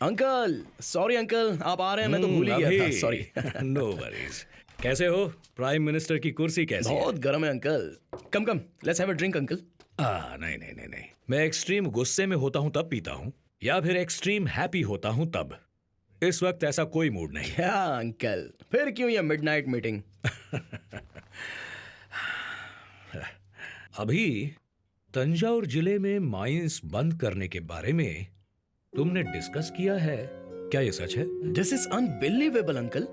Uncle, sorry uncle, आप आ रहे हैं, मैं तो भूल ही गया था, सॉरी। No worries. कैसे हो? प्राइम मिनिस्टर की कुर्सी कैसी है? बहुत गर्म है uncle. Come come, let's have a drink uncle. नहीं नहीं नहीं नहीं, मैं एक्सट्रीम गुस्से में होता हूं तब पीता हूं, या फिर एक्सट्रीम हैप्पी होता हूं तब। इस वक्त ऐसा कोई मूड नहीं। क्या अंकल, फिर क्यों ये मिडनाइट मीटिंग? अभी तंजावुर जिले में माइंस बंद करने के बारे में तुमने डिस्कस किया है क्या? ये सच है? This is unbelievable uncle.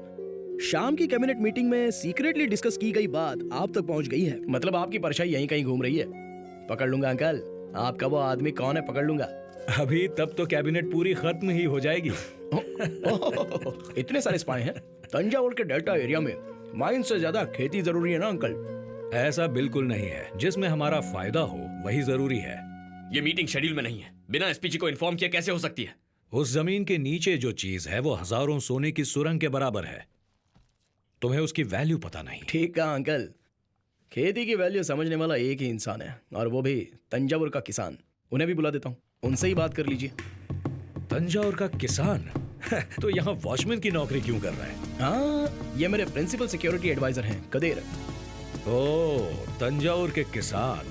शाम की कैबिनेट मीटिंग में सीक्रेटली डिस्कस की गई बात आप तक पहुंच गई है। मतलब आपकी परछाई यहीं कहीं घूम रही है। पकड़ लूंगा अंकल, आपका वो आदमी कौन है, पकड़ लूंगा। अभी तब तो कैबिनेट पूरी खत्म ही हो जाएगी। इतने सारे स्पाई हैं तंजावुर के डेल्टा एरिया में। माइंस से ज्यादा खेती जरूरी है ना अंकल? ऐसा बिल्कुल नहीं है, जिसमें हमारा फायदा हो वही जरूरी है। ये मीटिंग शेड्यूल में नहीं है, बिना एसपीजी को इन्फॉर्म किया कैसे हो सकती है? उस जमीन के नीचे जो चीज है वो हजारों सोने की सुरंग के बराबर है। तुम्हें उसकी वैल्यू पता नहीं। ठीक कहा अंकल, खेती की वैल्यू समझने वाला एक ही इंसान है, और वो भी तंजावुर का किसान। उन्हें भी बुला देता हूँ, उनसे ही बात कर लीजिए। तंजावुर का किसान? तो यहाँ वॉचमैन की नौकरी क्यों कर रहा है? हाँ, ये मेरे प्रिंसिपल सिक्योरिटी एडवाइजर हैं, कदेर। ओह, तंजावुर के किसान,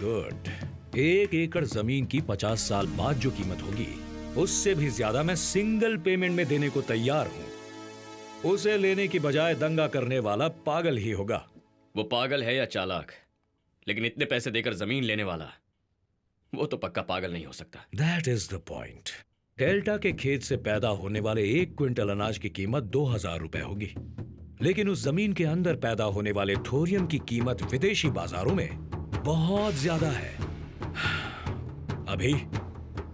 गुड। 1 एकड़ जमीन की 50 साल बाद जो कीमत होगी, उससे भी ज्यादा मैं सिंगल पेमेंट में देने को तैयार हूँ। उसे लेने की बजाय दंगा करने वाला पागल ही होगा। वो पागल है या चालाक, लेकिन इतने पैसे देकर जमीन लेने वाला, वो तो पक्का पागल नहीं हो सकता। That is the point. Delta के खेत से पैदा होने वाले 1 क्विंटल अनाज की कीमत 2000 रुपए होगी, लेकिन उस जमीन के अंदर पैदा होने वाले थोरियम की कीमत विदेशी बाजारों में बहुत ज्यादा है। अभी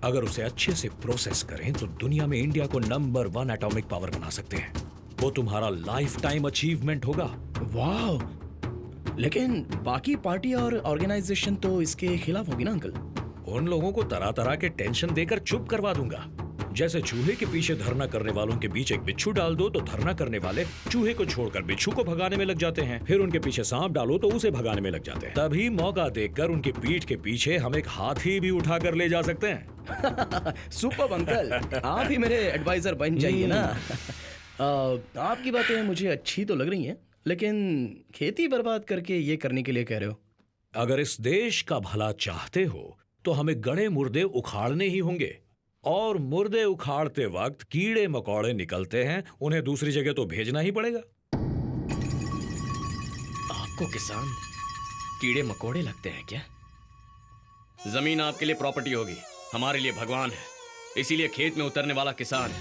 अगर उसे अच्छे से प्रोसेस करें तो दुनिया में इंडिया को नंबर 1 एटॉमिक पावर बना सकते हैं। वो तुम्हारा लाइफ टाइम अचीवमेंट होगा। वाह, लेकिन बाकी पार्टी और ऑर्गेनाइजेशन तो इसके खिलाफ होगी ना अंकल? उन लोगों को तरह तरह के टेंशन देकर चुप करवा दूंगा। जैसे चूहे के पीछे धरना करने वालों के बीच एक बिच्छू डाल दो तो धरना करने वाले चूहे को छोड़कर बिच्छू को भगाने में लग जाते हैं। फिर उनके पीछे सांप डालो तो उसे भगाने में लग जाते हैं। तभी मौका देखकर उनकी पीठ के पीछे हम एक हाथी भी उठाकर ले जा सकते हैं। सुपर अंकल, आप ही मेरे एडवाइजर बन जाइए ना। आपकी बातें मुझे अच्छी तो लग रही हैं, लेकिन खेती बर्बाद करके ये करने के लिए कह रहे हो? अगर इस देश का भला चाहते हो तो हमें गड़े मुर्दे उखाड़ने ही होंगे, और मुर्दे उखाड़ते वक्त कीड़े मकोड़े निकलते हैं, उन्हें दूसरी जगह तो भेजना ही पड़ेगा। आपको किसान कीड़े मकोड़े लगते हैं क्या? जमीन आपके लिए प्रॉपर्टी होगी, हमारे लिए भगवान है। इसीलिए खेत में उतरने वाला किसान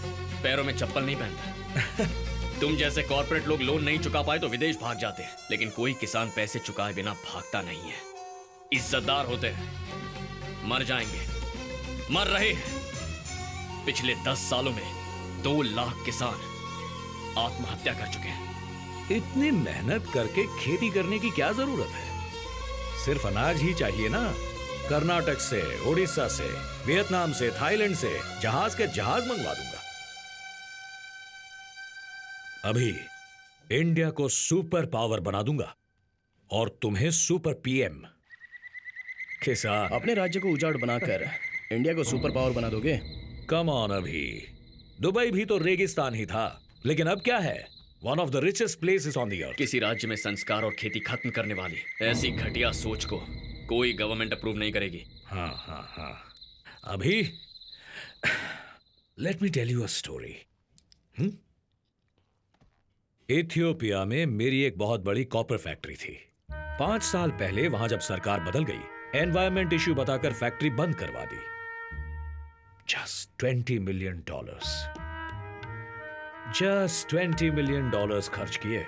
पैरों में चप्पल नहीं पहनता। तुम जैसे कॉर्पोरेट लोग लोन नहीं चुका पाए तो विदेश भाग जाते हैं, लेकिन कोई किसान पैसे चुकाए बिना भागता नहीं है। इज्जतदार होते हैं, मर जाएंगे, मर रहे हैं। पिछले 10 सालों में 2 लाख किसान आत्महत्या कर चुके हैं। इतनी मेहनत करके खेती करने की क्या जरूरत है? सिर्फ अनाज ही चाहिए ना। कर्नाटक से, उड़ीसा से, वियतनाम से, थाईलैंड से जहाज के जहाज मंगवा दूंगा। अभी इंडिया को सुपर पावर बना दूंगा और तुम्हें सुपर पीएम। किसान, अपने राज्य को उजाड़ बनाकर इंडिया को सुपर पावर बना दोगे? Come on. अभी दुबई भी तो रेगिस्तान ही था, लेकिन अब क्या है? One of the richest places on the earth. किसी राज्य में संस्कार और खेती खत्म करने वाली ऐसी घटिया सोच को कोई गवर्नमेंट अप्रूव नहीं करेगी। हाँ हाँ हाँ। अभी let me tell you a story. Ethiopia में मेरी एक बहुत बड़ी कॉपर फैक्ट्री थी। 5 साल पहले वहां जब सरकार बदल गई, एनवायरमेंट इश्यू बताकर फैक्ट्री बंद करवा दी। जस्ट $20 मिलियन, जस्ट $20 मिलियन खर्च किए।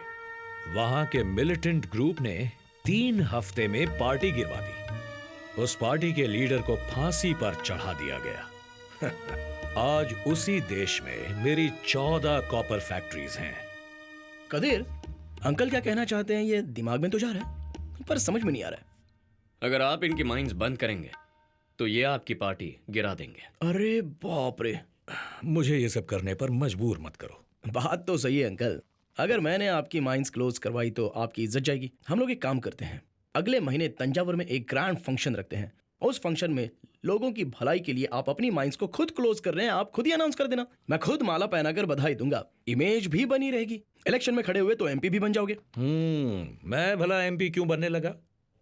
वहां के मिलिटेंट ग्रुप ने 3 हफ्ते में पार्टी गिरवा दी। उस पार्टी के लीडर को फांसी पर चढ़ा दिया गया। आज उसी देश में मेरी 14 कॉपर फैक्ट्रीज हैं। कदेर, अंकल क्या कहना चाहते हैं ये दिमाग में तो जा रहा है, पर समझ में नहीं आ रहा है। अगर आप इनकी माइंस बंद करेंगे तो ये आपकी पार्टी गिरा देंगे। अरे बाप रे, मुझे ये सब करने पर मजबूर मत करो। बात तो सही है अंकल, अगर मैंने आपकी माइंस क्लोज करवाई तो आपकी इज्जत जाएगी। हम लोग एक काम करते हैं, अगले महीने तंजावुर में एक ग्रैंड फंक्शन रखते हैं, उस फंक्शन में लोगों की भलाई के लिए आप अपनी माइंड्स को खुद क्लोज कर रहे हैं, आप खुद ही अनाउंस कर देना। मैं खुद माला पहनाकर बधाई दूंगा, इमेज भी बनी रहेगी। इलेक्शन में खड़े हुए तो एमपी भी बन जाओगे। मैं भला एमपी क्यों बनने लगा?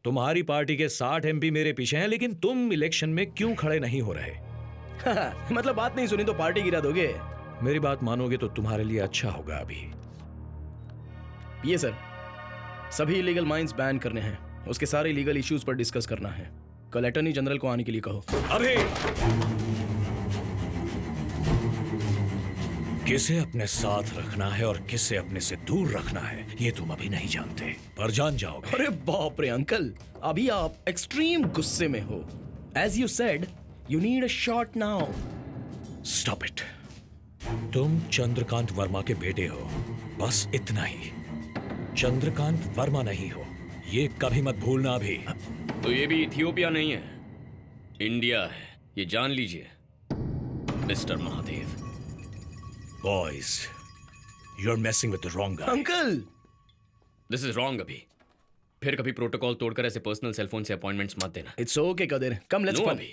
तुम्हारी पार्टी के 60 एमपी मेरे पीछे हैं, लेकिन तुम इलेक्शन में क्यों खड़े नहीं हो रहे? मतलब बात नहीं सुनी तो पार्टी गिरा दोगे? मेरी बात मानोगे तो तुम्हारे लिए अच्छा होगा। अभी ये सर, सभी इलीगल माइंस बैन करने हैं, उसके सारे लीगल इश्यूज पर डिस्कस करना है। कल अटॉर्नी जनरल को आने के लिए कहो। अभी किसे अपने साथ रखना है और किसे अपने से दूर रखना है ये तुम अभी नहीं जानते, पर जान जाओगे। अरे बाप रे अंकल, अभी आप एक्सट्रीम गुस्से में हो। As you said, you need a shot now. Stop it. तुम चंद्रकांत वर्मा के बेटे हो, बस इतना ही। चंद्रकांत वर्मा नहीं हो, ये कभी मत भूलना। अभी तो ये भी इथियोपिया नहीं है, इंडिया है, ये जान लीजिए mister Mahadev. Boys, you are messing with the wrong guy. Uncle, this is wrong. अभी फिर कभी प्रोटोकॉल तोड़कर ऐसे पर्सनल सेलफोन से अपॉइंटमेंट्स मत देना। इट्स ओके कदर, कम लेट्स No, फन। अभी।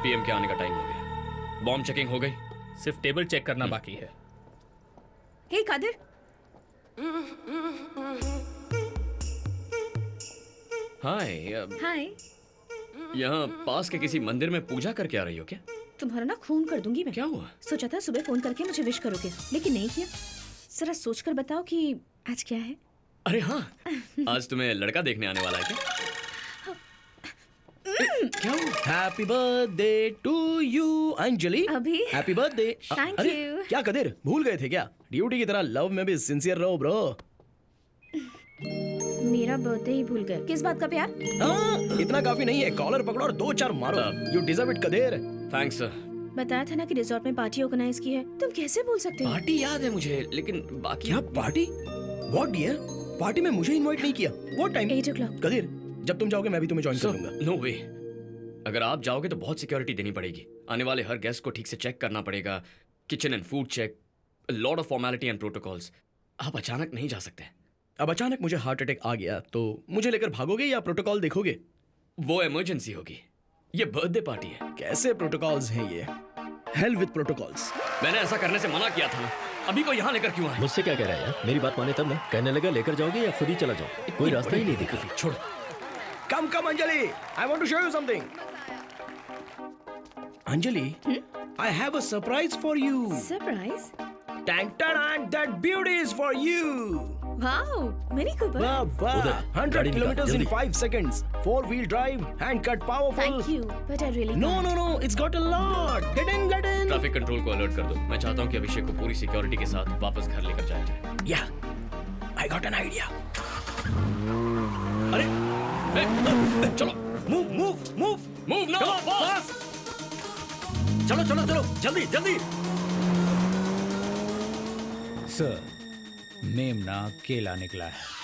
पीएम के आने का टाइम हो गया। बॉम्ब चेकिंग हो गई, सिर्फ टेबल चेक करना बाकी है। हे कादिर, हाय। हाय। यहाँ पास के किसी मंदिर में पूजा करके आ रही हो क्या? तुम्हारा ना खून कर दूंगी मैं। क्या हुआ? सोचा था सुबह फोन करके मुझे विश करोगे, लेकिन नहीं किया। जरा सोच कर बताओ कि आज क्या है। अरे हाँ, आज तुम्हें लड़का देखने आने वाला है क्या? क्या हुआ? Happy birthday to you Anjali. अभी? Happy birthday. Thank अरे you. क्या कदर, भूल गए थे क्या? ड्यूटी की तरह लव में भी सिंसियर रहो ब्रो। मेरा बर्थडे ही भूल गए। किस बात का प्यार? हाँ, इतना काफी नहीं है, कॉलर पकड़ो और 2-4 मारो। यू डिजर्व इट कदर। Thanks sir. बताया था ना कि रिजॉर्ट में पार्टी ऑर्गेनाइज की है। तुम कैसे भूल सकते हो? पार्टी याद है मुझे, लेकिन बाकी क्या पार्टी? What dear? पार्टी में मुझे इनवाइट नहीं किया। What time? 8 o'clock। कदर, जब तुम जाओगे मैं भी तुम्हें ज्वाइन कर लूंगा। नो वे। अगर आप जाओगे तो बहुत सिक्योरिटी देनी पड़ेगी। आने वाले हर गेस्ट को ठीक से चेक करना पड़ेगा। Kitchen and food check, lot of formality and protocols. आप अचानक नहीं जा सकते। अब अचानक मुझे हार्ट अटैक आ गया तो मुझे लेकर भागोगे या प्रोटोकॉल देखोगे? वो इमरजेंसी होगी, ये बर्थडे पार्टी है। कैसे प्रोटोकॉल्स हैं ये? Hell with protocols. मैंने ऐसा करने से मना किया था ना, अभी को यहाँ लेकर क्यों आए? मुझसे क्या कह रहा है यार? मेरी बात माने तब ना। कहने लगा लेकर जाओगे या खुद ही चला जाओ, कोई रास्ता ही नहीं दिखा। छोड़। Come Anjali, I want to show you something. Anjali, I have a surprise for you. Surprise? Tang and that beauty is for you. Wow, mini Cooper. वाह वाह, उधर, 100 गाड़ी निकाल, kilometers in जल्दी। 5 seconds. 4-wheel drive, hand cut, powerful. Thank you, but I really No, it's got a lot. Get in. Traffic control को alert कर दो। मैं चाहता हूँ कि अभिषेक को पूरी सिक्योरिटी के साथ वापस घर लेकर जाया जाए। Yeah, I got an idea. अरे चलो, मूव नाउ बॉस। चलो चलो चलो, जल्दी जल्दी। सर, मेमना केला निकला है।